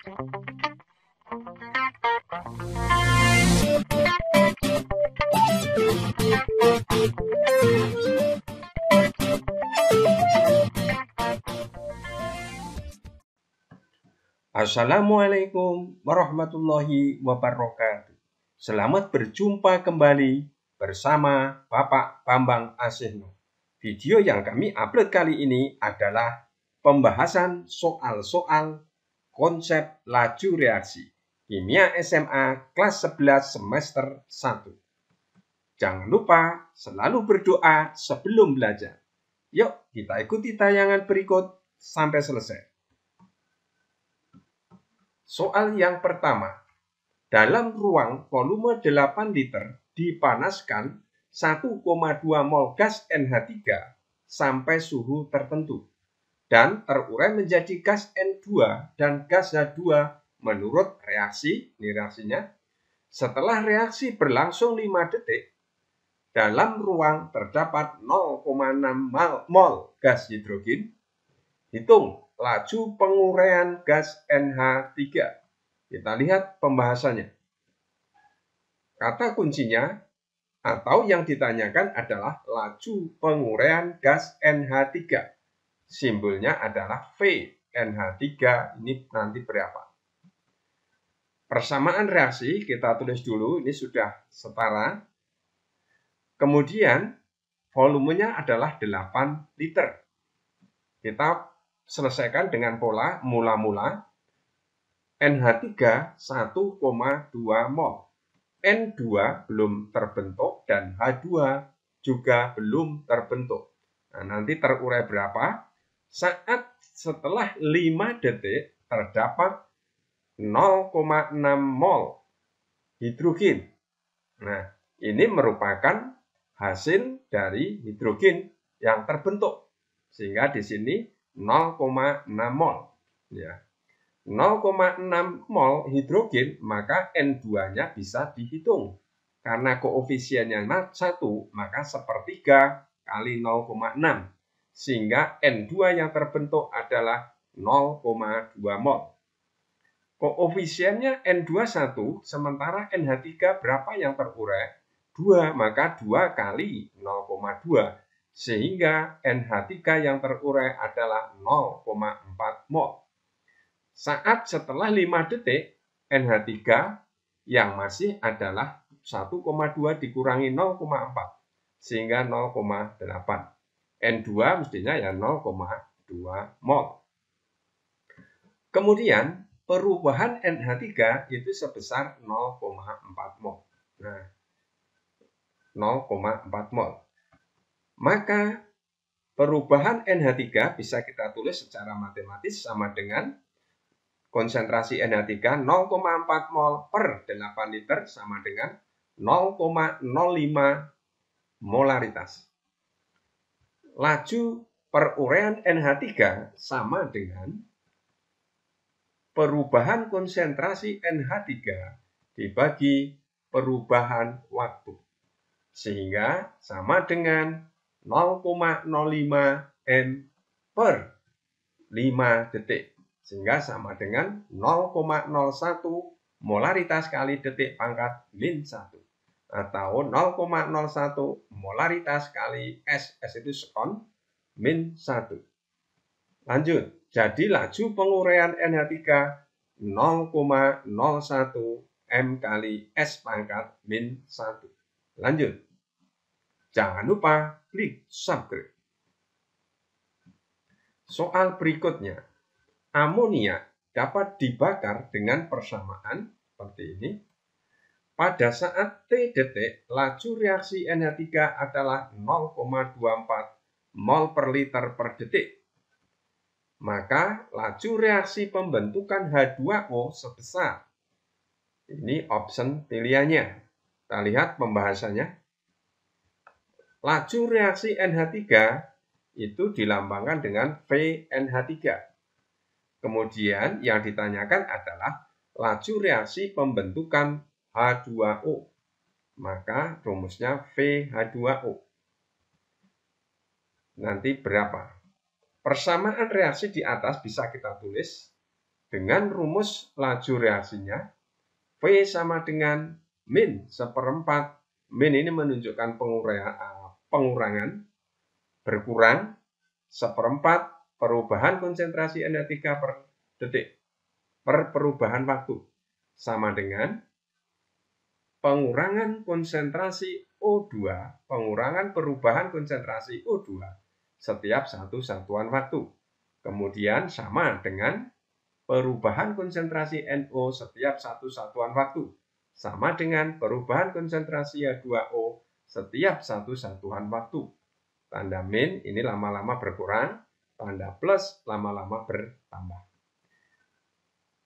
Assalamualaikum warahmatullahi wabarakatuh. Selamat berjumpa kembali bersama Bapak Bambang Asihno. Video yang kami upload kali ini adalah pembahasan soal-soal konsep laju reaksi Kimia SMA kelas 11 semester 1. Jangan lupa selalu berdoa sebelum belajar. Yuk kita ikuti tayangan berikut sampai selesai. Soal yang pertama, dalam ruang volume 8 liter dipanaskan 1,2 mol gas NH3 sampai suhu tertentu dan terurai menjadi gas N2 dan gas H2 menurut reaksi, ini reaksinya, setelah reaksi berlangsung 5 detik, dalam ruang terdapat 0,6 mol gas hidrogen. Hitung laju penguraian gas NH3. Kita lihat pembahasannya. Kata kuncinya atau yang ditanyakan adalah laju penguraian gas NH3. Simbolnya adalah V. NH3 ini nanti berapa? Persamaan reaksi kita tulis dulu, ini sudah setara. Kemudian volumenya adalah 8 liter. Kita selesaikan dengan pola mula-mula. NH3 1,2 mol. N2 belum terbentuk dan H2 juga belum terbentuk. Nah, nanti terurai berapa? Saat setelah 5 detik terdapat 0,6 mol hidrogen. Nah, ini merupakan hasil dari hidrogen yang terbentuk. Sehingga di sini 0,6 mol. Ya. 0,6 mol hidrogen, maka N2-nya bisa dihitung. Karena koefisiennya 1, maka sepertiga kali 0,6. Sehingga N2 yang terbentuk adalah 0,2 mol. Koefisiennya N21, sementara NH3 berapa yang terurai? 2, maka 2 kali 0,2. Sehingga NH3 yang terurai adalah 0,4 mol. Saat setelah 5 detik, NH3 yang masih adalah 1,2 dikurangi 0,4, sehingga 0,8. N2 mestinya ya 0,2 mol. Kemudian, perubahan NH3 itu sebesar 0,4 mol. Nah, 0,4 mol. Maka perubahan NH3 bisa kita tulis secara matematis sama dengan konsentrasi NH3 0,4 mol per 8 liter sama dengan 0,05 molaritas. Laju peruraian NH3 sama dengan perubahan konsentrasi NH3 dibagi perubahan waktu. Sehingga sama dengan 0,05 M per 5 detik. Sehingga sama dengan 0,01 molaritas kali detik pangkat min 1. Atau 0,01 molaritas kali S. S itu sekon min 1. Lanjut. Jadi laju penguraian NH3 0,01 M kali S pangkat min 1. Lanjut. Jangan lupa klik subscribe. Soal berikutnya. Amonia dapat dibakar dengan persamaan seperti ini. Pada saat T detik, laju reaksi NH3 adalah 0,24 mol per liter per detik. Maka laju reaksi pembentukan H2O sebesar. Ini option pilihannya. Kita lihat pembahasannya. Laju reaksi NH3 itu dilambangkan dengan VNH3. Kemudian yang ditanyakan adalah laju reaksi pembentukan H2O. Maka rumusnya VH2O. Nanti berapa? Persamaan reaksi di atas bisa kita tulis Dengan rumus laju reaksinya, V sama dengan min seperempat. Min ini menunjukkan pengurangan, berkurang, seperempat perubahan konsentrasi NH3 per detik per perubahan waktu. Sama dengan pengurangan konsentrasi O2, pengurangan perubahan konsentrasi O2 setiap satu satuan waktu. Kemudian sama dengan perubahan konsentrasi NO setiap satu satuan waktu. Sama dengan perubahan konsentrasi H2O setiap satu satuan waktu. Tanda min ini lama-lama berkurang, tanda plus lama-lama bertambah.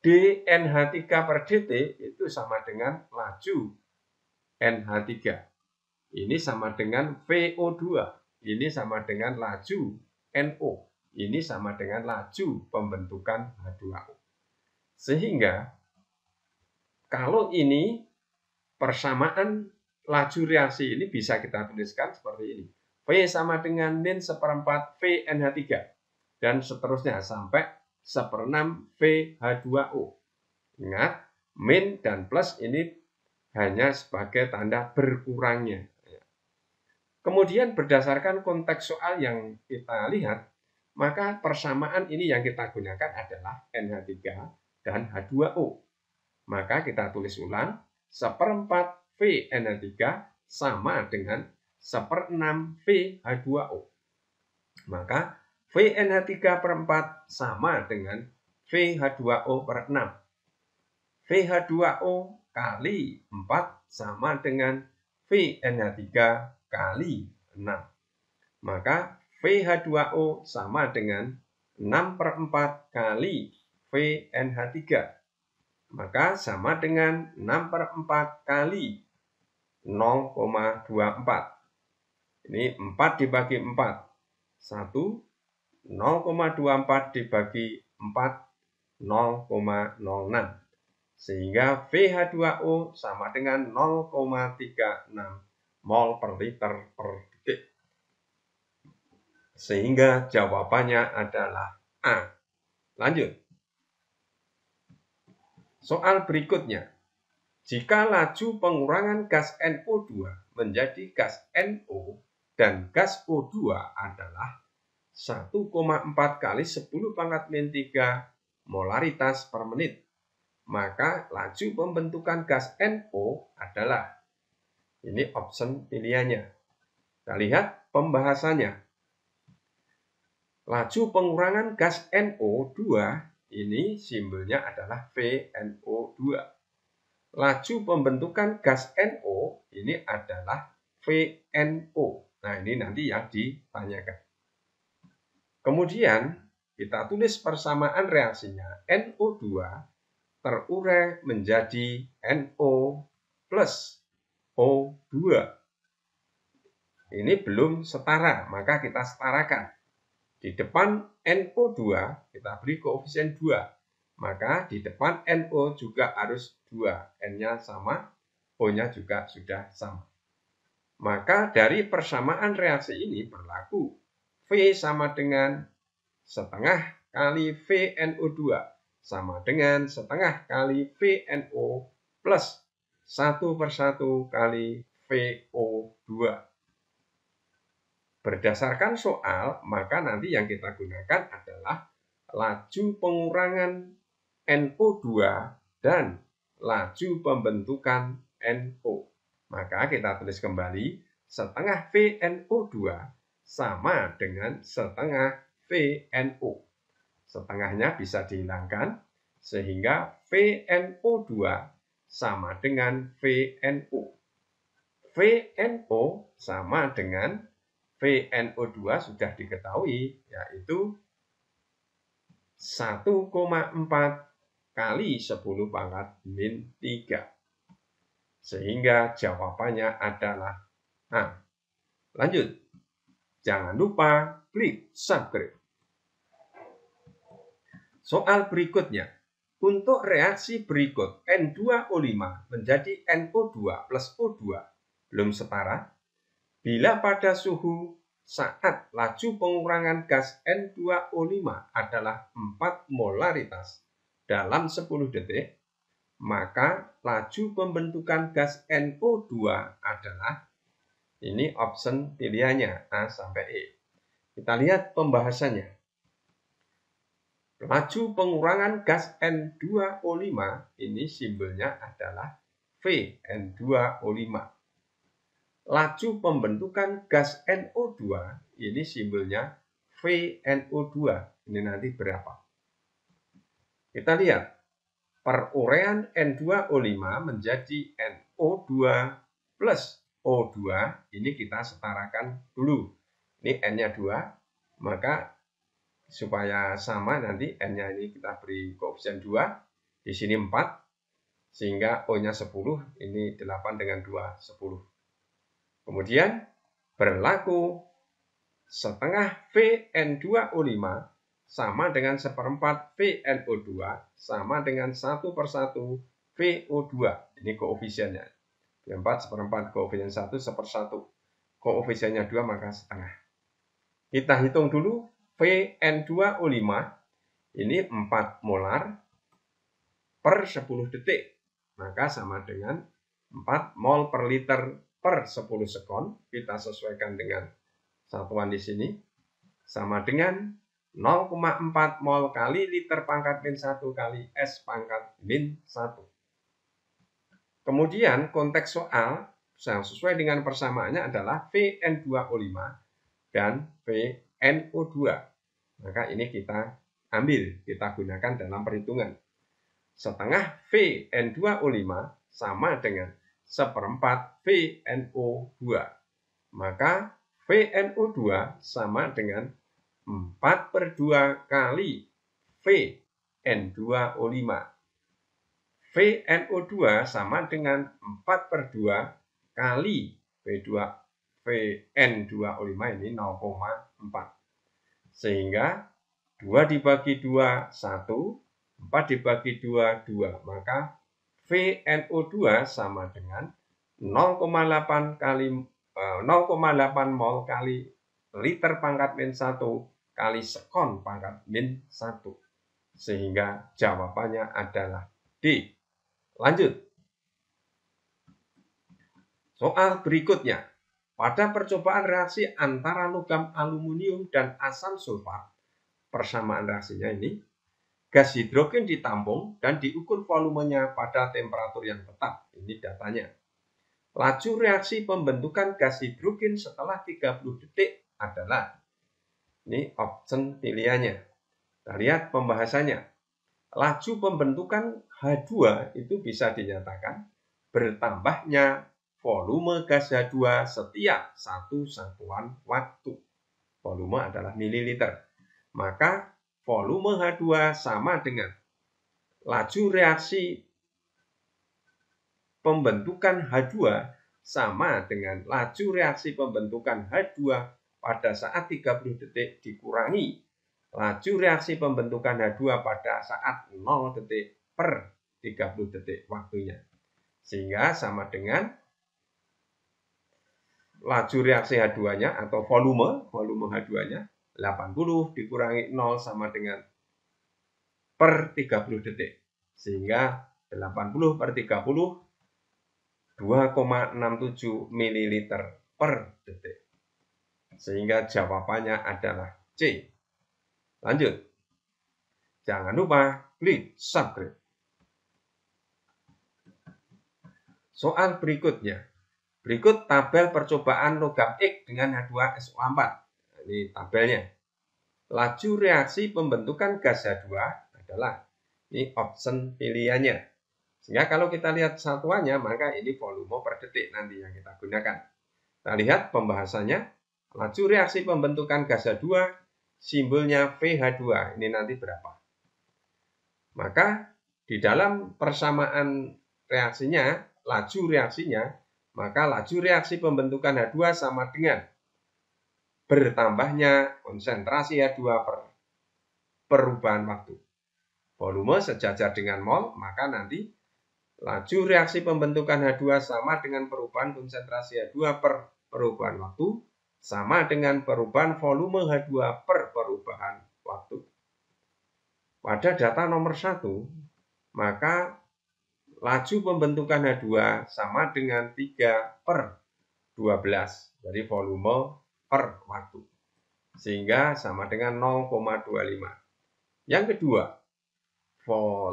dNH3 per dt itu sama dengan laju NH3. Ini sama dengan VO2. Ini sama dengan laju NO. Ini sama dengan laju pembentukan H2O. Sehingga kalau ini persamaan laju reaksi ini bisa kita tuliskan seperti ini. V sama dengan min seperempat VNH3. Dan seterusnya sampai seperenam VH2O. Ingat, min dan plus ini hanya sebagai tanda berkurangnya. Kemudian berdasarkan konteks soal yang kita lihat, maka persamaan ini yang kita gunakan adalah NH3 dan H2O. Maka kita tulis ulang, seperempat VNH3 sama dengan seperenam VH2O. Maka VNH3 per 4 sama dengan VH2O per 6. VH2O kali 4 sama dengan VNH3 kali 6. Maka VH2O sama dengan 6 per 4 kali VNH3. Maka sama dengan 6 per 4 kali 0,24. Ini 4 dibagi 4. 1, 0,24 dibagi 4, 0,06. Sehingga VH2O sama dengan 0,36 mol per liter per detik. Sehingga jawabannya adalah A. Lanjut. Soal berikutnya. Jika laju pengurangan gas NO2 menjadi gas NO dan gas O2 adalah 1,4 kali 10 pangkat min 3 molaritas per menit, maka laju pembentukan gas NO adalah, ini option pilihannya. Kita lihat pembahasannya. Laju pengurangan gas NO2 ini simbolnya adalah VNO2. Laju pembentukan gas NO ini adalah VNO. Nah, ini nanti yang ditanyakan. Kemudian kita tulis persamaan reaksinya. NO2 terurai menjadi NO plus O2. Ini belum setara, maka kita setarakan. Di depan NO2 kita beri koefisien 2. Maka di depan NO juga harus 2. N-nya sama, O-nya juga sudah sama. Maka dari persamaan reaksi ini berlaku V sama dengan setengah kali VNO2 sama dengan setengah kali VNO plus 1/1 kali VO2. Berdasarkan soal, maka nanti yang kita gunakan adalah laju pengurangan NO2 dan laju pembentukan NO. Maka kita tulis kembali, setengah VNO2 sama dengan setengah VNO. Setengahnya bisa dihilangkan, sehingga VNO2 sama dengan VNO. VNO sama dengan VNO2 sudah diketahui, yaitu 1,4 kali 10 pangkat min 3. Sehingga jawabannya adalah A. Lanjut. Jangan lupa klik subscribe. Soal berikutnya. Untuk reaksi berikut N2O5 menjadi NO2 plus O2 belum setara. Bila pada suhu saat laju pengurangan gas N2O5 adalah 4 molaritas, dalam 10 detik, maka laju pembentukan gas NO2 adalah, ini option pilihannya A sampai E. Kita lihat pembahasannya. Laju pengurangan gas N2O5, ini simbolnya adalah VN2O5. Laju pembentukan gas NO2, ini simbolnya VNO2. Ini nanti berapa? Kita lihat. Peruraian N2O5 menjadi NO2 plus O2. Ini kita setarakan dulu. Ini N-nya 2. Maka supaya sama nanti N-nya ini kita beri koefisien 2. Di sini 4. Sehingga O-nya 10. Ini 8 dengan 2, 10. Kemudian berlaku setengah VN2O5 sama dengan 1/4 VNO2 sama dengan 1/1 VO2. Ini koefisiennya. 4 1/4 koefisien 1 1/1. Koefisiennya 2 maka setengah. Kita hitung dulu VN2O5. Ini 4 molar per 10 detik. Maka sama dengan 4 mol per liter per 10 sekon. Kita sesuaikan dengan satuan di sini. Sama dengan 0,4 mol kali liter pangkat min 1 kali S pangkat min 1. Kemudian konteks soal sesuai dengan persamaannya adalah VN2O5 dan VNO2. Maka ini kita ambil, kita gunakan dalam perhitungan. Setengah VN2O5 sama dengan 1/4 VNO2. Maka VNO2 sama dengan 4/2 kali VN2O5. VNO2 sama dengan 4/2 kali VN2O5 ini 0,4. Sehingga 2 dibagi 2, 1. 4 dibagi 2, 2. Maka VNO2 sama dengan 0,8 mol kali liter pangkat min 1 kali sekon pangkat min 1. Sehingga jawabannya adalah D. Lanjut. Soal berikutnya. Pada percobaan reaksi antara logam aluminium dan asam sulfat, persamaan reaksinya ini, gas hidrogen ditampung dan diukur volumenya pada temperatur yang tetap. Ini datanya. Laju reaksi pembentukan gas hidrogen setelah 30 detik adalah, ini option pilihannya. Kita lihat pembahasannya. Laju pembentukan H2 itu bisa dinyatakan bertambahnya volume gas H2 setiap 1 satuan waktu. Volume adalah mililiter. Maka volume H2 sama dengan laju reaksi pembentukan H2 sama dengan laju reaksi pembentukan H2 pada saat 30 detik dikurangi laju reaksi pembentukan H2 pada saat 0 detik per 30 detik waktunya. Sehingga sama dengan laju reaksi H2-nya atau volume H2-nya 80 dikurangi 0 sama dengan per 30 detik. Sehingga 80 per 30 2,67 ml per detik. Sehingga jawabannya adalah C. Lanjut. Jangan lupa klik subscribe. Soal berikutnya. Berikut tabel percobaan logam X dengan H2SO4. Ini tabelnya. Laju reaksi pembentukan gas H2 adalah, ini option pilihannya. Sehingga kalau kita lihat satuannya, maka ini volume per detik nanti yang kita gunakan. Kita lihat pembahasannya. Laju reaksi pembentukan gas H2, simbolnya VH2. Ini nanti berapa? Maka di dalam persamaan reaksinya, laju reaksinya, maka laju reaksi pembentukan H2 sama dengan bertambahnya konsentrasi H2 per perubahan waktu. Volume sejajar dengan mol, maka nanti laju reaksi pembentukan H2 sama dengan perubahan konsentrasi H2 per perubahan waktu, sama dengan perubahan volume H2 per perubahan waktu. pada data nomor 1, maka laju pembentukan H2 sama dengan 3/12 dari volume per waktu. Sehingga sama dengan 0,25. Yang kedua,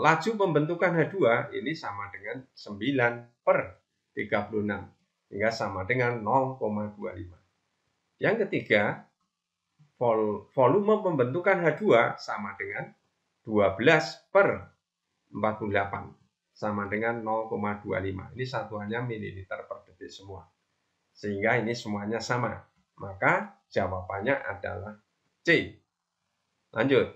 laju pembentukan H2 ini sama dengan 9/36. Sehingga sama dengan 0,25. Yang ketiga, volume pembentukan H2 sama dengan 12/48. Sama dengan 0,25. Ini satuannya mililiter per detik semua. Sehingga ini semuanya sama. Maka jawabannya adalah C. Lanjut.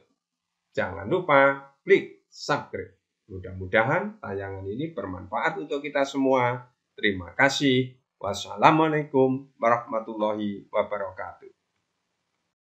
Jangan lupa klik subscribe. Mudah-mudahan tayangan ini bermanfaat untuk kita semua. Terima kasih. Wassalamualaikum warahmatullahi wabarakatuh.